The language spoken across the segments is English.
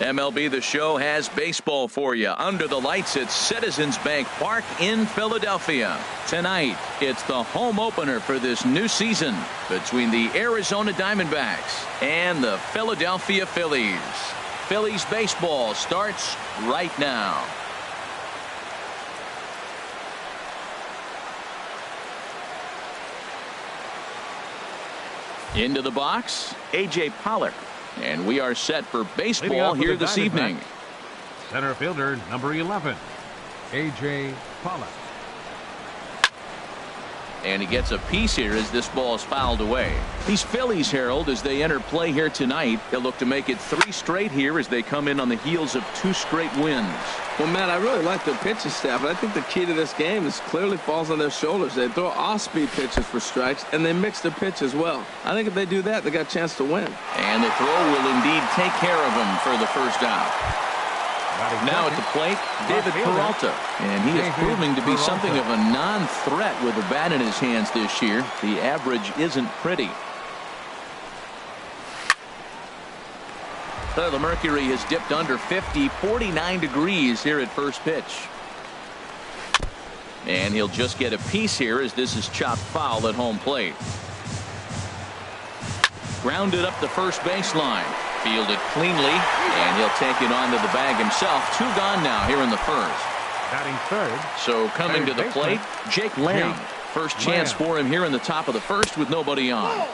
MLB The Show has baseball for you under the lights at Citizens Bank Park in Philadelphia. Tonight, it's the home opener for this new season between the Arizona Diamondbacks and the Philadelphia Phillies. Phillies baseball starts right now. Into the box, A.J. Pollock. And we are set for baseball here this evening. Center fielder, number 11, A.J. Pollock. And he gets a piece here as this ball is fouled away. These Phillies, Harold, as they enter play here tonight, they'll look to make it 3 straight here as they come in on the heels of 2 straight wins. Well, Matt, I really like their pitching staff, but I think the key to this game is clearly falls on their shoulders. They throw off-speed pitches for strikes, and they mix their pitch as well. I think if they do that, they got a chance to win. And the throw will indeed take care of him for the first out. Now at the plate, David Peralta. And he is proving to be something of a non-threat with the bat in his hands this year. The average isn't pretty. So the mercury has dipped under 50, 49 degrees here at first pitch. And he'll just get a piece here as this is chopped foul at home plate. Grounded up the first baseline. Fielded cleanly, and he'll take it onto the bag himself. 2 gone now here in the first. Batting third. So coming to the plate, Jake Lamb. First chance for him here in the top of the first with nobody on.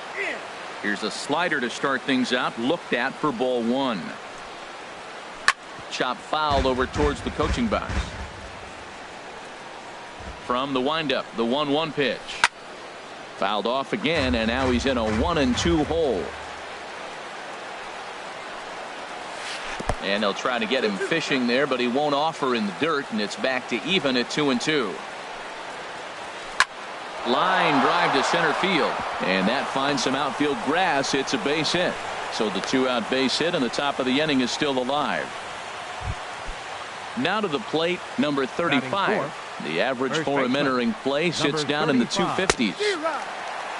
Here's a slider to start things out, looked at for ball 1. Chop fouled over towards the coaching box. From the windup, the 1-1 pitch. Fouled off again, and now he's in a 1-2 hole. And they'll try to get him fishing there, but he won't offer in the dirt, and it's back to even at 2-2. Line drive to center field, and that finds some outfield grass. It's a base hit. So the 2-out base hit, and the top of the inning is still alive. Now to the plate, number 35. The average for him entering play sits down in the 250s.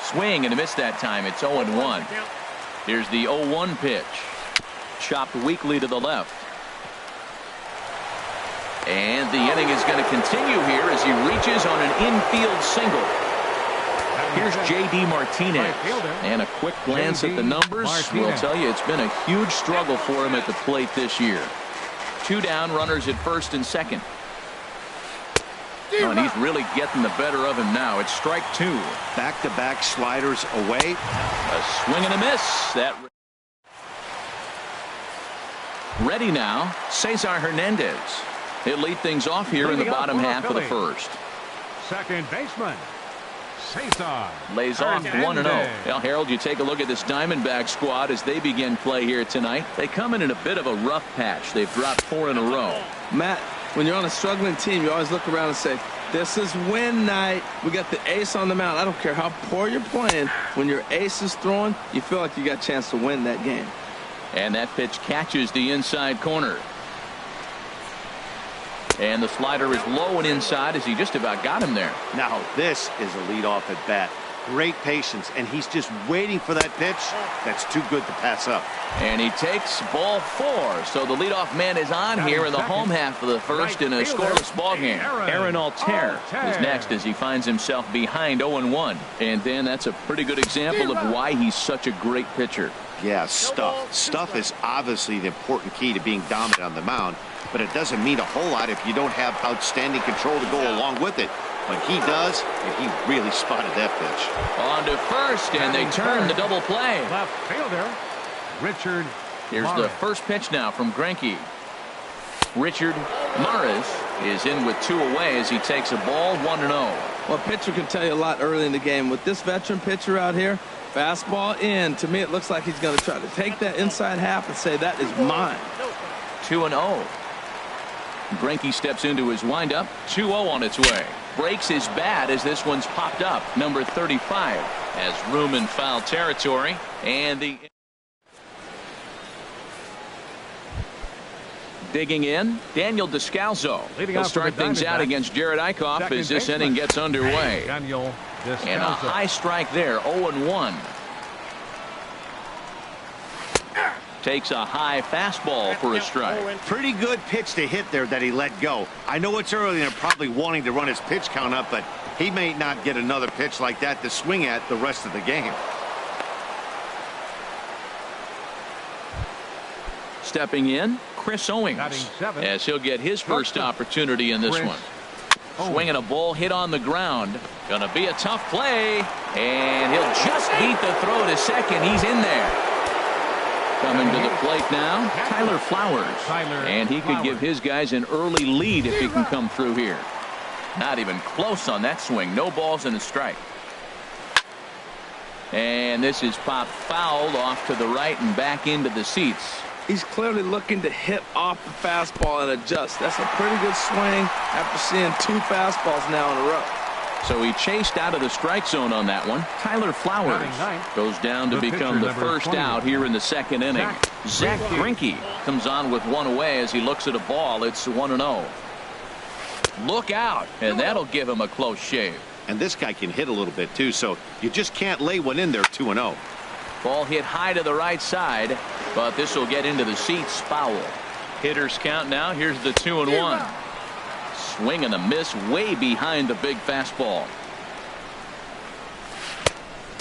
Swing and a miss that time. It's 0-1. Here's the 0-1 pitch. Chopped weakly to the left. And the inning is going to continue here as he reaches on an infield single. Here's J.D. Martinez. And a quick glance at the numbers will tell you it's been a huge struggle for him at the plate this year. 2 down, runners at first and second. Oh, and he's really getting the better of him now. It's strike 2. Back-to-back sliders away. A swing and a miss. That ready now, Cesar Hernandez. He'll lead things off here in the bottom half of the first. Second baseman, Cesar lays off 1-0. Well, Harold, you take a look at this Diamondback squad as they begin play here tonight. They come in a bit of a rough patch. They've dropped 4 in a row. Matt, when you're on a struggling team, you always look around and say, this is win night. We got the ace on the mound. I don't care how poor you're playing. When your ace is throwing, you feel like you got a chance to win that game. And that pitch catches the inside corner. And the slider is low and inside as he just about got him there. Now this is a leadoff at bat. Great patience, and he's just waiting for that pitch. That's too good to pass up. And he takes ball 4. So the leadoff man is on here in the home half of the first in a scoreless ball game. Aaron Altair is next as he finds himself behind 0-1. And then that's a pretty good example of why he's such a great pitcher. Yeah, stuff. Stuff is obviously the important key to being dominant on the mound, but it doesn't mean a whole lot if you don't have outstanding control to go along with it. But he does, and he really spotted that pitch. On to first, and they turn the double play. Left fielder, Richard. Here's the first pitch now from Greinke. Richard Maris is in with 2 away as he takes a ball 1-0. Well, a pitcher can tell you a lot early in the game. With this veteran pitcher out here, fastball in. To me, it looks like he's going to try to take that inside half and say, that is mine. 2-0. Greinke steps into his windup. 2-0 on its way. Breaks his bat as this one's popped up. Number 35 has room in foul territory. And the digging in, Daniel Descalso. He'll start things out against Jared Eichhoff as this inning gets underway. And a high strike there, 0-1. Takes a high fastball for a strike. Pretty good pitch to hit there that he let go. I know it's early and they're probably wanting to run his pitch count up, but he may not get another pitch like that to swing at the rest of the game. Stepping in, Chris Owings, as he'll get his first opportunity in this one. Swinging a ball hit on the ground. Gonna be a tough play, and he'll just beat the throw to second. He's in there. Coming to the plate now, Tyler Flowers. And he could give his guys an early lead if he can come through here. Not even close on that swing. No balls and a strike. And this is popped foul off to the right and back into the seats. He's clearly looking to hit off the fastball and adjust. That's a pretty good swing after seeing 2 fastballs now in a row. So he chased out of the strike zone on that one. Tyler Flowers goes down to become the first out here in the second inning. Zach Greinke comes on with one away as he looks at a ball. It's 1-0. Look out, and that'll give him a close shave. And this guy can hit a little bit too, so you just can't lay one in there 2-0. Ball hit high to the right side, but this will get into the seats. Foul. Hitters count now. Here's the 2-1. Swing and a miss way behind the big fastball.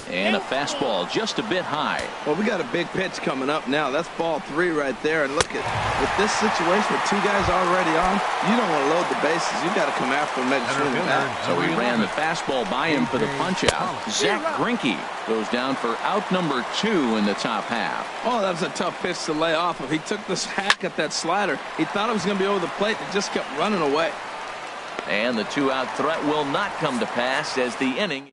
And a fastball just a bit high. Well, we got a big pitch coming up now. That's ball 3 right there. And look at with this situation with 2 guys already on, you don't want to load the bases. You got to come after him, make sure that. So he ran the fastball by him for the punch out. Zach Greinke goes down for out number 2 in the top half. Oh, that was a tough pitch to lay off of. He took this hack at that slider. He thought it was going to be over the plate. It just kept running away. And the 2-out threat will not come to pass as the inning.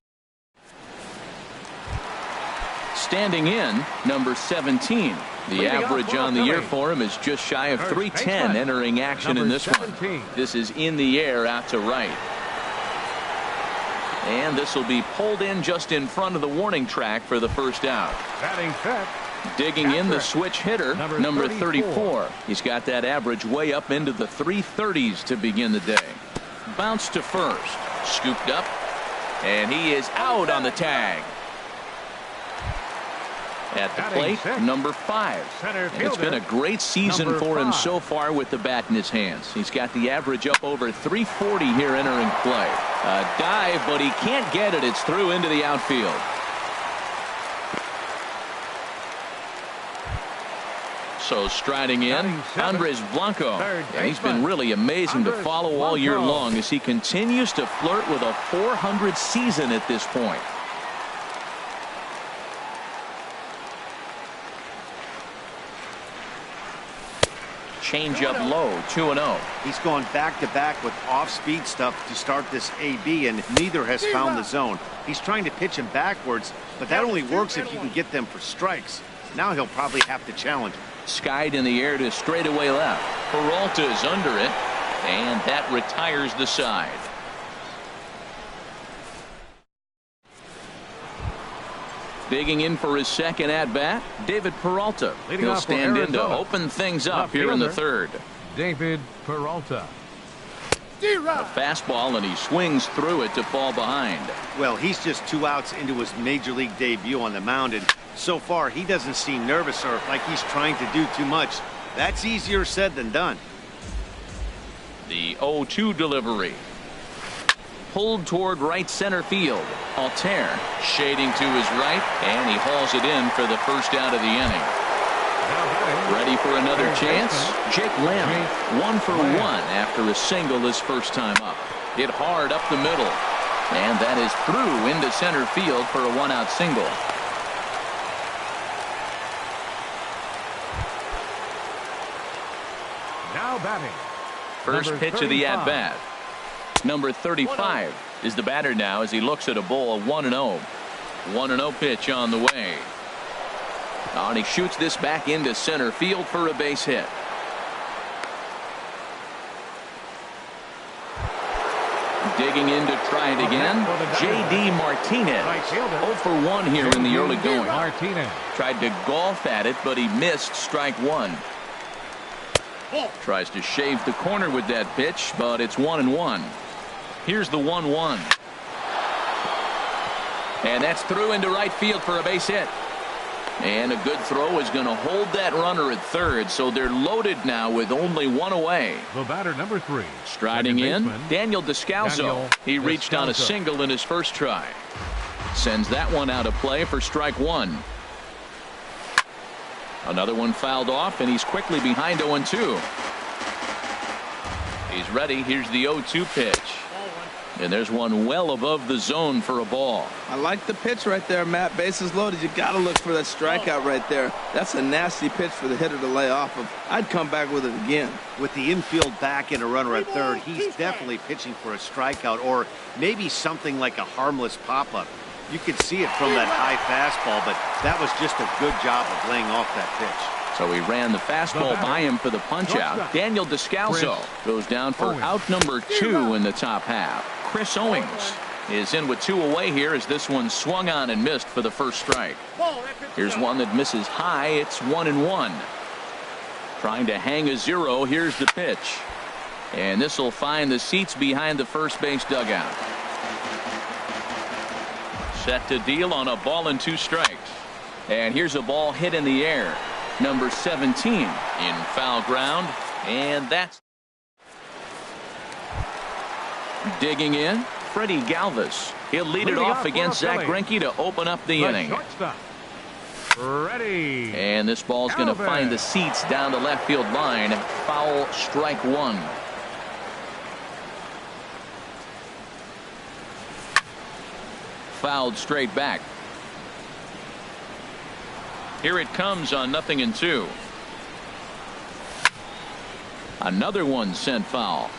Standing in, number 17. The average on the year for him is just shy of 310 entering action in this one. This is in the air out to right. And this will be pulled in just in front of the warning track for the first out. Digging in the switch hitter, number 34. He's got that average way up into the 330s to begin the day. Bounce to first. Scooped up. And he is out on the tag. At the plate, number 5. And it's been a great season for him so far with the bat in his hands. He's got the average up over 340 here entering play. A dive, but he can't get it. It's through into the outfield. So striding in, Andres Blanco. Yeah, he's been really amazing to follow all year long as he continues to flirt with a .400 season at this point. Change up low, 2-0. He's gone back-to-back with off-speed stuff to start this AB, and neither has found the zone. He's trying to pitch him backwards, but that only works if you can get them for strikes. Now he'll probably have to challenge. Skied in the air to straightaway left. Peralta's under it, and that retires the side. Digging in for his second at-bat, David Peralta. He'll stand in to open things up here in the third. David Peralta. A fastball, and he swings through it to fall behind. Well, he's just 2 outs into his major league debut on the mound, and so far he doesn't seem nervous or like he's trying to do too much. That's easier said than done. The 0-2 delivery. Pulled toward right center field. Altair shading to his right, and he hauls it in for the first out of the inning. Ready for another chance? Jake Lamb, 1 for 1 after a single his first time up. Hit hard up the middle, and that is through into center field for a 1-out single. Now batting. First pitch of the at-bat. Number 35 is the batter now as he looks at a ball 1-0. 1-0 pitch on the way. And he shoots this back into center field for a base hit. Digging in to try it again, J.D. Martinez. 0 for 1 here in the early going. Tried to golf at it, but he missed strike 1. Tries to shave the corner with that pitch, but it's 1-1. Here's the 1-1. And that's through into right field for a base hit. And a good throw is going to hold that runner at third, so they're loaded now with only one away. The batter, number 3. Striding in, baseman, Daniel Descalso. He reached on a single in his first try. Sends that one out of play for strike one. Another one fouled off, and he's quickly behind 0-2. He's ready. Here's the 0-2 pitch. And there's one well above the zone for a ball. I like the pitch right there, Matt. Bases loaded. You got to look for that strikeout right there. That's a nasty pitch for the hitter to lay off of. I'd come back with it again. With the infield back and a runner at third, he's definitely pitching for a strikeout or maybe something like a harmless pop-up. You could see it from that high fastball, but that was just a good job of laying off that pitch. So he ran the fastball by him for the punch-out. Daniel Descalso goes down for out number 2 in the top half. Chris Owings is in with 2 away here as this one swung on and missed for the first strike. Here's one that misses high. It's 1-1. Trying to hang a 0. Here's the pitch. And this will find the seats behind the first base dugout. Set to deal on a ball and 2 strikes. And here's a ball hit in the air. Number 17 in foul ground. And that's digging in. Freddie Galvis. He'll lead it off against Zach Greinke to open up the inning. Ready. And this ball's going to find the seats down the left field line. Foul, strike 1. Fouled straight back. Here it comes on 0-2. Another one sent foul.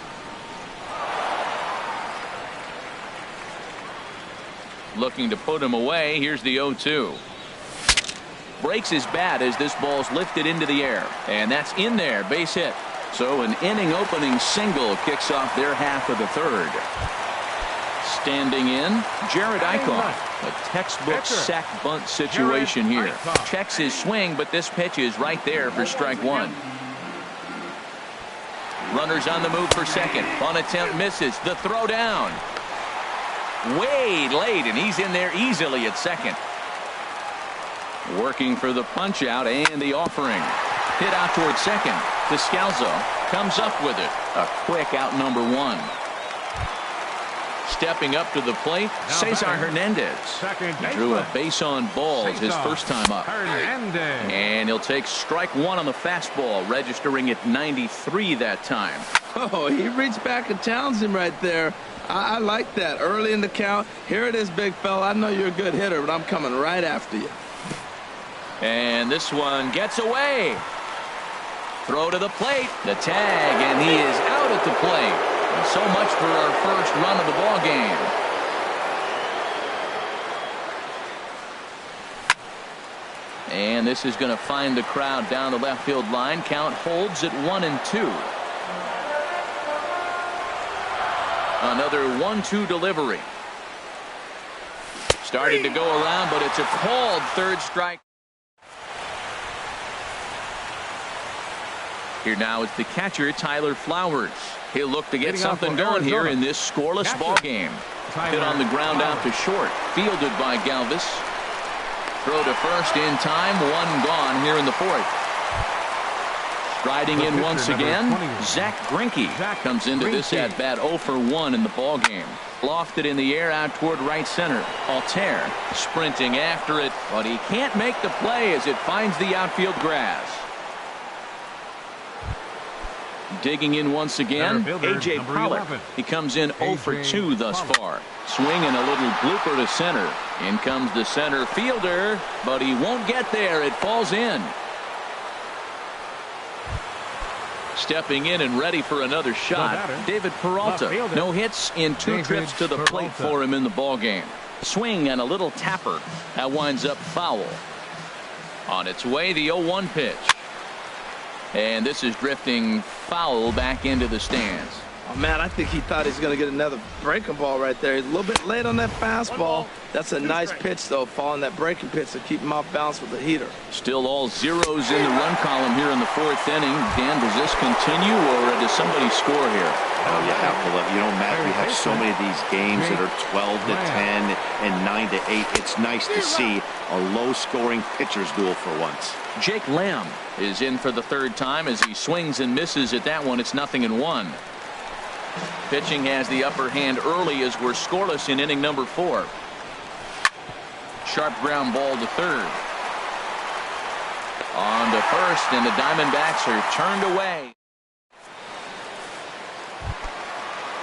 Looking to put him away. Here's the 0-2. Breaks his bat as this ball's lifted into the air. And that's in there. Base hit. So an inning opening single kicks off their half of the third. Standing in, Jared Eichhoff. A textbook sack bunt situation here. Checks his swing, but this pitch is right there for strike 1. Runners on the move for second. On attempt misses. The throw down. Way late, and he's in there easily at second. Working for the punch out and the offering. Hit out towards second. Descalso comes up with it. A quick out number 1. Stepping up to the plate, Cesar Hernandez. He drew a base on balls his first time up. And he'll take strike 1 on the fastball, registering at 93 that time. Oh, he reached back and challenged him right there. I like that. Early in the count. Here it is, big fella. I know you're a good hitter, but I'm coming right after you. And this one gets away. Throw to the plate. The tag, and he is out at the plate. And so much for our first run of the ball game. And this is going to find the crowd down the left field line. Count holds at 1-2. Another 1-2 delivery. Starting to go around, but it's a called third strike. Here now is the catcher, Tyler Flowers. He'll look to get something going here in this scoreless ball game. Hit on the ground out to short. Fielded by Galvis. Throw to first in time. One gone here in the fourth. Striding in once again, Zach Greinke comes into this at bat 0 for 1 in the ball game. Lofted in the air out toward right center. Altair sprinting after it, but he can't make the play as it finds the outfield grass. Digging in once again, A.J. Pollock. He comes in 0 for 2 thus far. Swinging a little blooper to center. In comes the center fielder, but he won't get there. It falls in. Stepping in and ready for another shot, David Peralta. No hits in 2 trips to the plate for him in the ball game. Swing and a little tapper. That winds up foul. On its way, the 0-1 pitch. And this is drifting foul back into the stands. Oh, man, I think he thought he was going to get another breaking ball right there. He's a little bit late on that fastball. That's a nice pitch, though, following that breaking pitch to keep him off balance with the heater. Still all zeros in the run column here in the fourth inning. Dan, does this continue, or does somebody score here? Oh, you have to let, Matt, we have so many of these games that are 12 to 10 and 9 to 8. It's nice to see a low-scoring pitcher's duel for once. Jake Lamb is in for the third time as he swings and misses at that one. It's 0-1. Pitching has the upper hand early as we're scoreless in inning number 4. Sharp ground ball to third. On to first, and the Diamondbacks are turned away.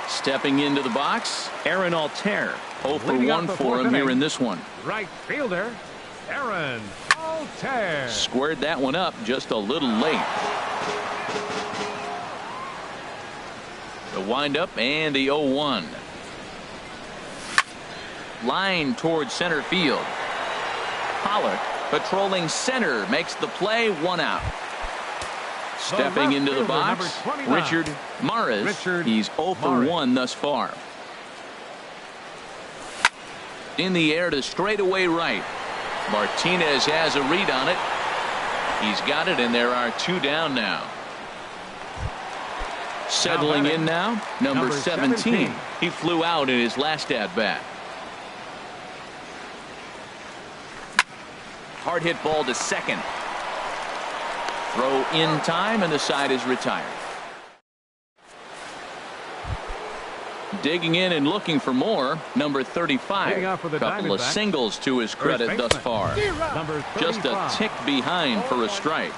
Stepping into the box, Aaron Altair. 0 for 1 for him here in this one. Right fielder, Aaron Altair. Squared that one up just a little late. The windup and the 0-1. Line towards center field. Pollock patrolling center makes the play, 1 out. Stepping into the box, Richard Maris. He's 0 for 1 thus far. In the air to straightaway right. Martinez has a read on it. He's got it, and there are 2 down now. Settling in now, number 17. He flew out in his last at-bat. Hard hit ball to second. Throw in time, and the side is retired. Digging in and looking for more, number 35. Couple of singles to his credit thus far. Just a tick behind for a strike.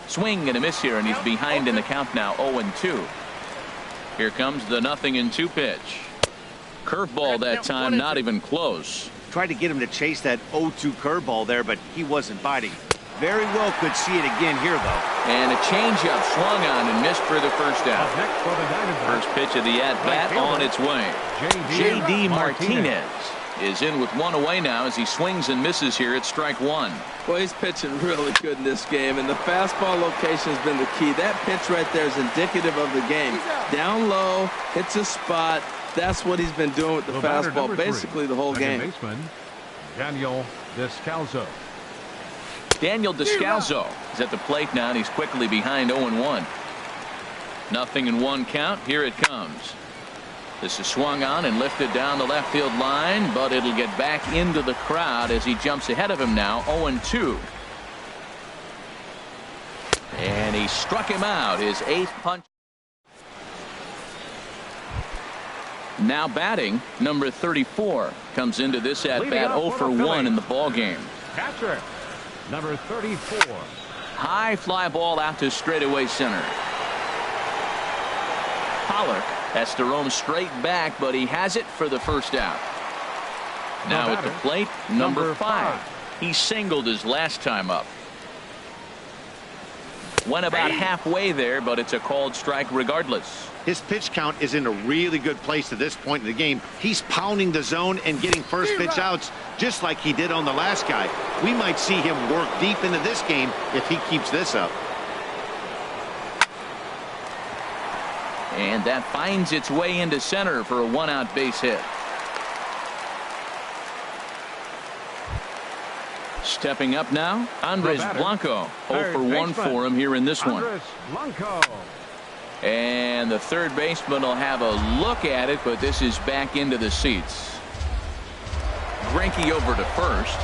Swing and a miss here, and he's behind in the count now, 0-2. Here comes the 0-2 pitch. Curveball that time, not even close. Tried to get him to chase that 0-2 curveball there, but he wasn't biting. Very well could see it again here, though. And a changeup swung on and missed for the first out. First pitch of the at-bat on its way. J.D. Martinez is in with 1 away now as he swings and misses here at strike 1. Well, he's pitching really good in this game, and the fastball location has been the key. That pitch right there is indicative of the game. Down low, hits a spot. That's what he's been doing with the fastball basically the whole game. Daniel Descalzo. Daniel Descalzo is at the plate now, and he's quickly behind 0-1. 0-1 count. Here it comes. This is swung on and lifted down the left field line, but it'll get back into the crowd as he jumps ahead of him now, 0-2. And he struck him out, his 8th punch. Now batting, number 34 comes into this at bat 0 for 1 in the ball game. Catcher, number 34. High fly ball out to straightaway center. Pollock has to roam straight back, but he has it for the first out. Now at the plate, number 5. He singled his last time up. Went about halfway there, but it's a called strike regardless. His pitch count is in a really good place at this point in the game. He's pounding the zone and getting first pitch outs just like he did on the last guy. We might see him work deep into this game if he keeps this up. And that finds its way into center for a 1-out base hit. Stepping up now, Andres Blanco. 0 for 1 for him here in this one. And the third baseman will have a look at it, but this is back into the seats. Greinke over to first.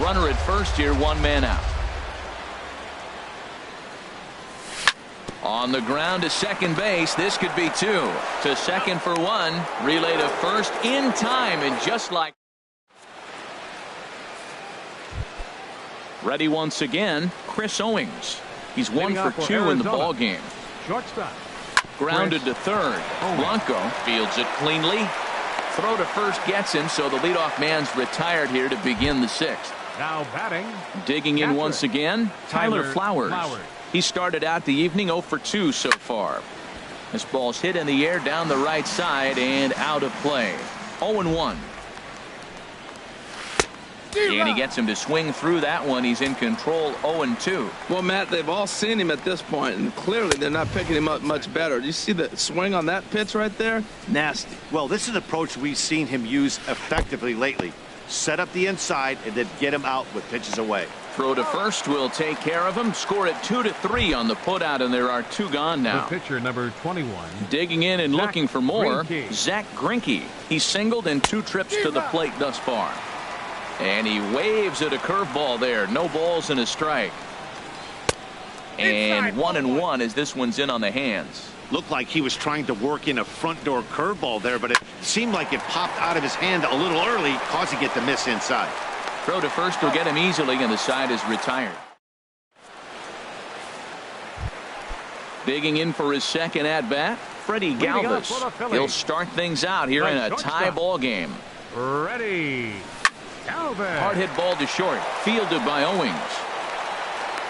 Runner at first here, 1 man out. On the ground to second base. This could be 2. To second for 1. Relay to first in time, and just like. Ready once again, Chris Owings. He's 1 for 2 in the ball game. Shortstop. Grounded to third. Blanco fields it cleanly. Throw to first gets him, so the leadoff man's retired here to begin the 6th. Now batting. Digging in once again, Tyler Flowers. He started out the evening 0 for 2 so far. This ball's hit in the air down the right side and out of play. 0-1. And he gets him to swing through that one. He's in control, 0-2. Well, Matt, they've all seen him at this point, and clearly they're not picking him up much better. Do you see the swing on that pitch right there? Nasty. Well, this is an approach we've seen him use effectively lately. Set up the inside and then get him out with pitches away. Throw to first will take care of him. Score it 2-3 on the putout, and there are 2 gone now. The pitcher, number 21. Digging in and looking for more, Greinke. Zach Greinke. He's singled in 2 trips to the plate thus far. And he waves at a curveball there. No balls and a strike. And 1-1 as this one's in on the hands. Looked like he was trying to work in a front door curveball there, but it seemed like it popped out of his hand a little early, causing it to miss inside. Throw to first will get him easily, and the side is retired. Digging in for his second at-bat, Freddie Galvis. He'll start things out here in a tie ball game. Ready. Galvis. Hard hit ball to short, fielded by Owings.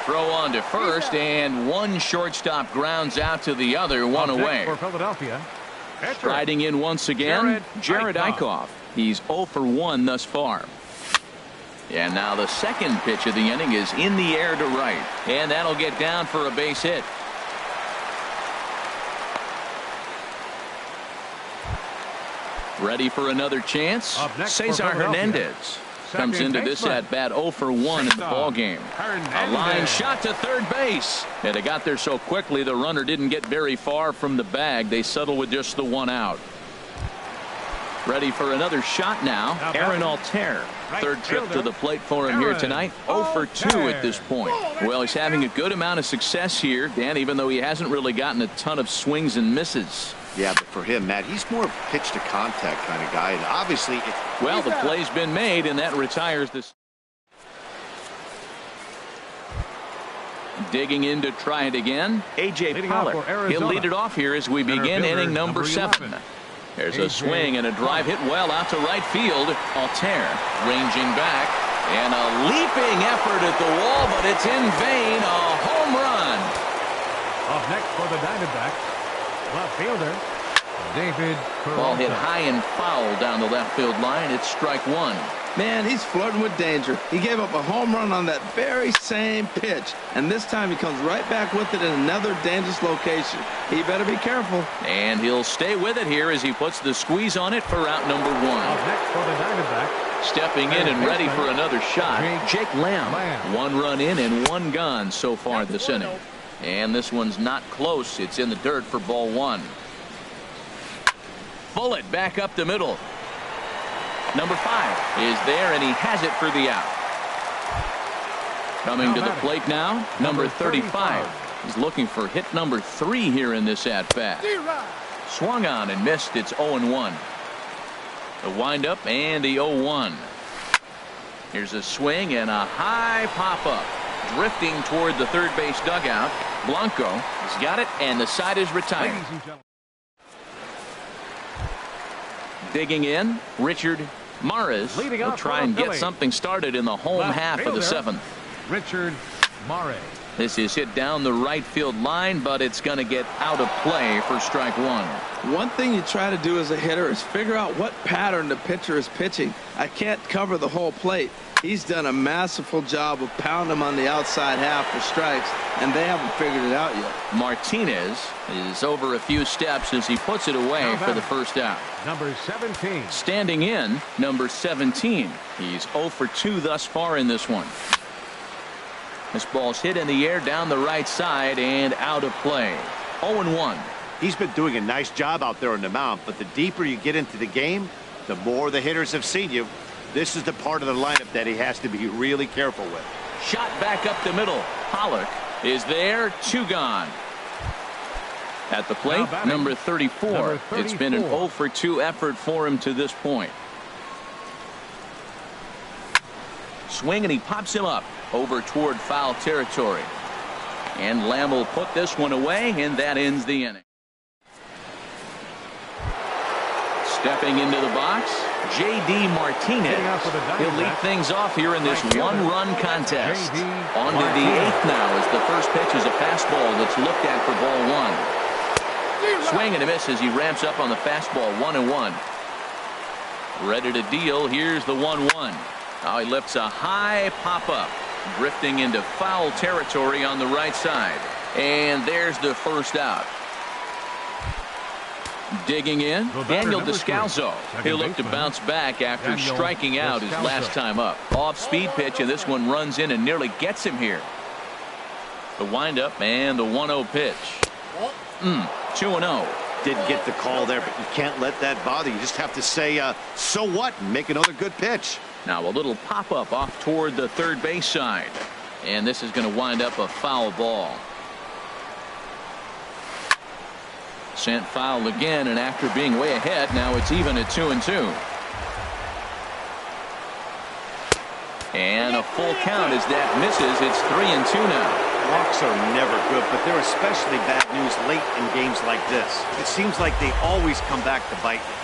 Throw on to first, and one shortstop grounds out to the other, one away. For Philadelphia. Striding in once again, Jared Eichhoff. He's 0 for 1 thus far. And now the second pitch of the inning is in the air to right, and that'll get down for a base hit. Ready for another chance? Cesar Hernandez comes into this at bat 0 for 1 in the ball game. A line shot to third base, and it got there so quickly the runner didn't get very far from the bag. They settle with just the 1 out. Ready for another shot now, Aaron Altair. Third trip to the plate for him here tonight. 0 for 2 at this point. Well, he's having a good amount of success here, Dan, even though he hasn't really gotten a ton of swings and misses. Yeah, but for him, Matt, he's more pitch to contact kind of guy, and obviously well, the play's been made, and that retires this. Digging in to try it again, A.J. Pollard. He'll lead it off here as we begin inning number 7. There's a swing and a drive hit well out to right field. Altair ranging back, and a leaping effort at the wall, but it's in vain. A home run. Up next for the Diamondbacks, left fielder David Peralta. Ball hit high and foul down the left field line. It's strike 1. Man, he's flirting with danger. He gave up a home run on that very same pitch, and this time he comes right back with it in another dangerous location. He better be careful. And he'll stay with it here as he puts the squeeze on it for out number 1. Up next for the Diamondbacks, stepping in and ready for another shot, Jake Lamb. 1 run in and 1 gone so far this inning. And this one's not close. It's in the dirt for ball 1. Bullet back up the middle. Number 5 is there, and he has it for the out. Coming to the plate now, number 35. He's looking for hit number 3 here in this at-bat. Swung on and missed. It's 0-1. The windup and the 0-1. Here's a swing and a high pop-up. Drifting toward the third base dugout. Blanco has got it, and the side is retired. Digging in, Richard Mares will try and get something started in the home half of the 7th. Richard Mares. This is hit down the right field line, but it's going to get out of play for strike 1. One thing you try to do as a hitter is figure out what pattern the pitcher is pitching. I can't cover the whole plate. He's done a masterful job of pounding him on the outside half for strikes, and they haven't figured it out yet. Martinez is over a few steps as he puts it away for the first out. Number 17. Standing in, number 17. He's 0 for 2 thus far in this one. This ball's hit in the air down the right side and out of play. 0-1. He's been doing a nice job out there on the mound, but the deeper you get into the game, the more the hitters have seen you. This is the part of the lineup that he has to be really careful with. Shot back up the middle. Pollock is there. 2 gone. At the plate, number 34. It's been an 0 for 2 effort for him to this point. Swing, and he pops him up over toward foul territory. And Lamb will put this one away, and that ends the inning. Stepping into the box, J.D. Martinez. He'll lead things off here in this 1-run contest. On to the 8th now as the first pitch is a fastball that's looked at for ball 1. Swing and a miss as he ramps up on the fastball. 1-1. Ready to deal. Here's the 1-1. Now he lifts a high pop-up, drifting into foul territory on the right side. And there's the first out. Digging in, Daniel Descalzo. He'll look to bounce back after striking out his last time up. Off-speed pitch, and this one runs in and nearly gets him here. The windup and the 1-0 pitch. 2-0. Didn't get the call there, but you can't let that bother you. Just have to say, so what, and make another good pitch. Now a little pop-up off toward the third base side. And this is going to wind up a foul ball. Sent foul again, and after being way ahead, now it's even at 2-2. And a full count as that misses. It's 3-2 now. Walks are never good, but they're especially bad news late in games like this. It seems like they always come back to bite you.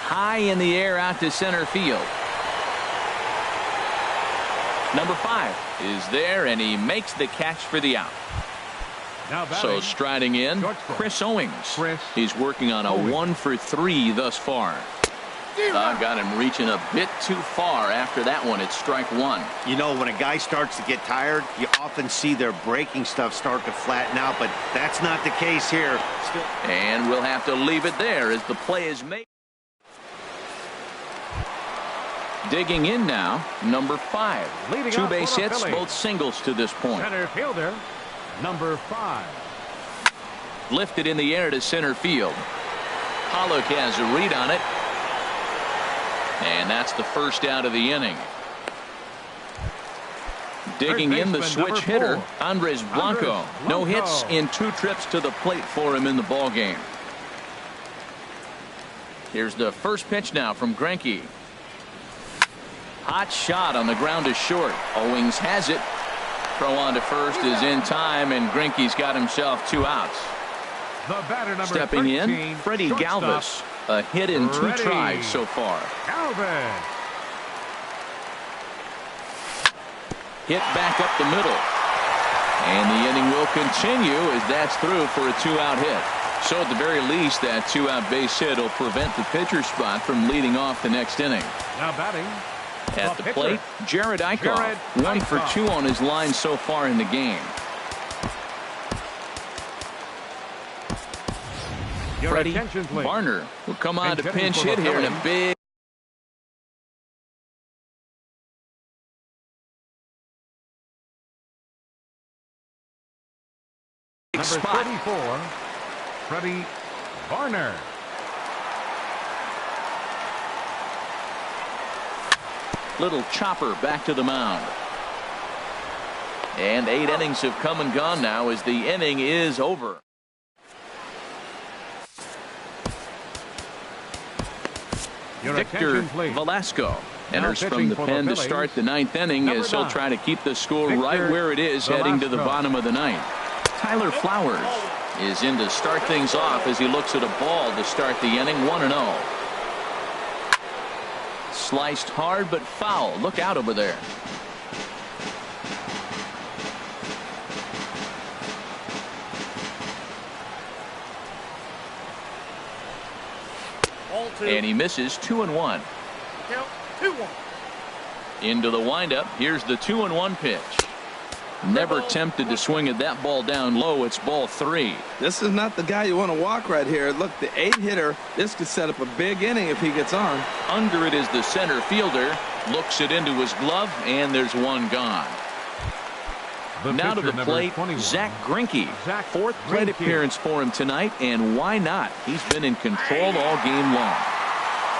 High in the air out to center field. Number 5 is there, and he makes the catch for the out. So striding in, Chris Owings. He's working on a 1-for-3 thus far. Got him reaching a bit too far after that one. It's strike 1. You know, when a guy starts to get tired, you often see their breaking stuff start to flatten out, but that's not the case here. And we'll have to leave it there as the play is made. Digging in now, number 5. 2 base hits, both singles to this point. Center fielder, number 5. Lifted in the air to center field. Pollock has a read on it. And that's the first out of the inning. Digging in the switch hitter, Andres Blanco. No hits in 2 trips to the plate for him in the ball game. Here's the first pitch now from Greinke. Hot shot on the ground is short. Owings has it. Throw on to first is in time, and Greinke's got himself 2 outs. The batter, number Stepping 13, in, Freddie Galvis. A hit in 2 tries so far. Galvis. Hit back up the middle. And the inning will continue as that's through for a 2-out hit. So at the very least, that 2-out base hit will prevent the pitcher spot from leading off the next inning. Now batting. At the plate, Jared Eichhoff. 1 for 2 on his line so far in the game. Freddie Varner will come on to pinch hit here in a big spot. 34, Freddie Varner. Little chopper back to the mound. And 8 innings have come and gone now as the inning is over. Victor Velasco enters from the pen to start the 9th inning as he'll try to keep the score right where it is heading to the bottom of the 9th. Tyler Flowers is in to start things off as he looks at a ball to start the inning. 1-0. Sliced hard but foul. Look out over there. And he misses. 2-1. Count 2-1. Into the windup. Here's the 2-1 pitch. Never tempted to swing at that ball down low. It's ball 3. This is not the guy you want to walk right here. Look, the 8 hitter. This could set up a big inning if he gets on. Under it is the center fielder. Looks it into his glove, and there's one gone. Now to the plate, Zach Greinke. 4th plate appearance for him tonight, and why not? He's been in control all game long.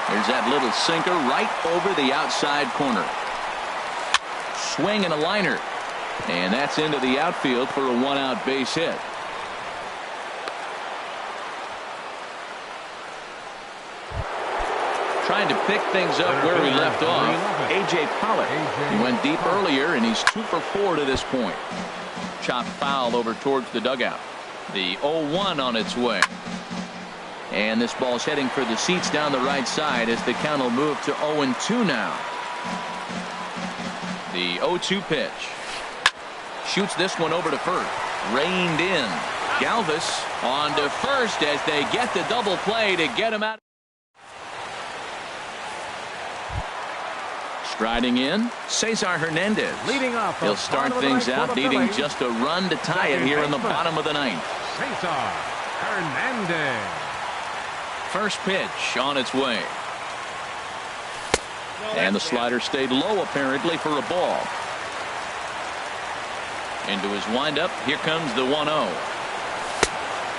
There's that little sinker right over the outside corner. Swing and a liner. And that's into the outfield for a 1-out base hit. Trying to pick things up where we left off. A.J. Pollock. He went deep earlier, and he's 2 for 4 to this point. Chopped foul over towards the dugout. The 0-1 on its way. And this ball's heading for the seats down the right side as the count will move to 0-2 now. The 0-2 pitch. Shoots this one over to first. Reined in. Galvis on to first as they get the double play to get him out. Striding in, Cesar Hernandez. Leading off. He'll start things out needing just a run to tie it here in the bottom of the ninth. Cesar Hernandez. First pitch on its way. And the slider stayed low apparently for a ball. Into his windup, here comes the 1-0.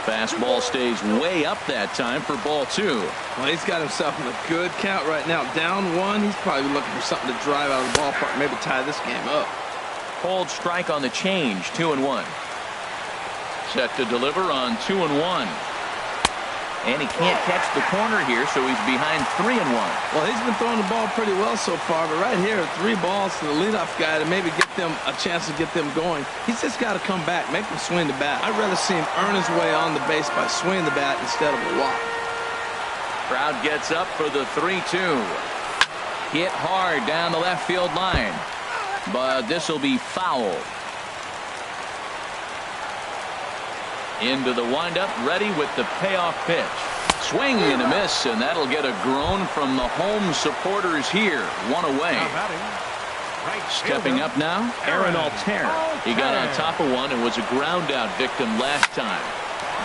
Fastball stays way up that time for ball 2. Well, he's got himself in a good count right now. Down 1, he's probably looking for something to drive out of the ballpark, maybe tie this game up. Cold strike on the change, 2-1. Set to deliver on 2-1. And he can't catch the corner here, so he's behind 3-1. Well, he's been throwing the ball pretty well so far, but right here, 3 balls to the leadoff guy to maybe get them a chance to get them going. He's just got to come back, make them swing the bat. I'd rather see him earn his way on the base by swinging the bat instead of a walk. Crowd gets up for the 3-2. Hit hard down the left field line, but this will be foul. Into the windup, ready with the payoff pitch. Swing and a miss, and that'll get a groan from the home supporters here. 1 away. Stepping up now, Aaron Altair. He got on top of one and was a ground out victim last time.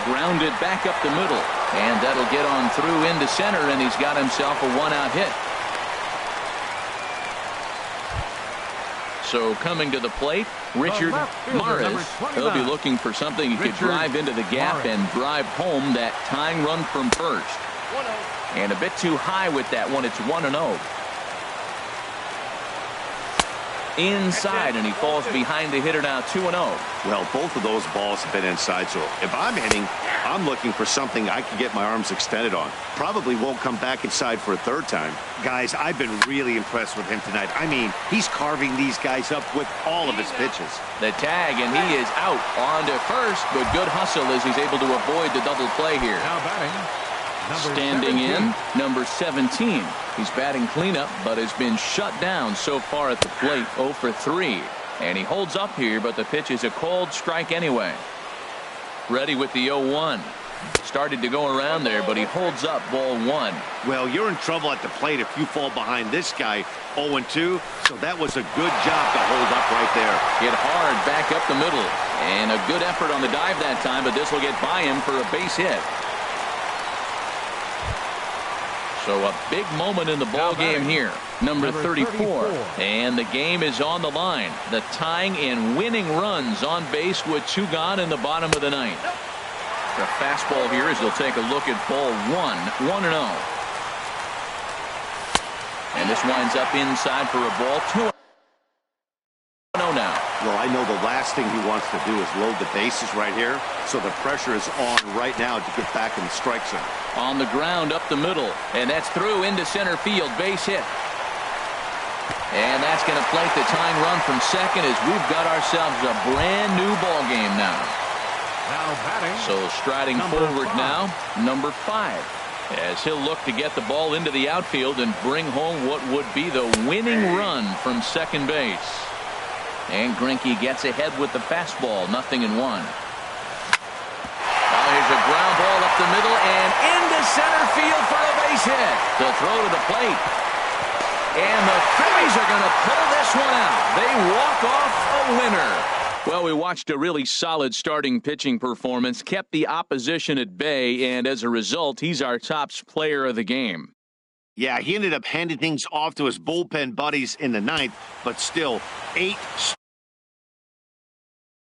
Grounded back up the middle, and that'll get on through into center, and he's got himself a 1-out hit. So coming to the plate, Richard Maris. He'll be looking for something he could drive into the gap and drive home that tying run from first. And a bit too high with that one. It's 1-0. Inside, and he falls behind the hitter now, 2-0. Well, both of those balls have been inside, so if I'm hitting, I'm looking for something I can get my arms extended on. Probably won't come back inside for a third time. Guys, I've been really impressed with him tonight. I mean, he's carving these guys up with all of his pitches. The tag, and he is out on to first, but good hustle as he's able to avoid the double play here. Now batting. Standing in, number 17. He's batting cleanup, but has been shut down so far at the plate, 0 for 3. And he holds up here, but the pitch is a cold strike anyway. Ready with the 0-1. Started to go around there, but he holds up ball 1. Well, you're in trouble at the plate if you fall behind this guy 0-2, so that was a good job to hold up right there. Hit hard back up the middle, and a good effort on the dive that time, but this will get by him for a base hit. So a big moment in the ball game here. Number 34. And the game is on the line. The tying and winning runs on base with 2 gone in the bottom of the ninth. The fastball here as he'll take a look at ball 1. 1-0. And this winds up inside for a ball 2-0 now. Well, I know the last thing he wants to do is load the bases right here, so the pressure is on right now to get back in the strike zone. On the ground up the middle, and that's through into center field, base hit. And that's going to plate the tying run from second as we've got ourselves a brand new ball game now. Now batting. So striding forward now, number 5. As he'll look to get the ball into the outfield and bring home what would be the winning run from second base. And Greinke gets ahead with the fastball, 0-1. Here's a ground ball up the middle and into center field for a base hit. The throw to the plate. And the Phillies are going to pull this one out. They walk off a winner. Well, we watched a really solid starting pitching performance, kept the opposition at bay, and as a result, he's our top player of the game. Yeah, he ended up handing things off to his bullpen buddies in the ninth, but still 8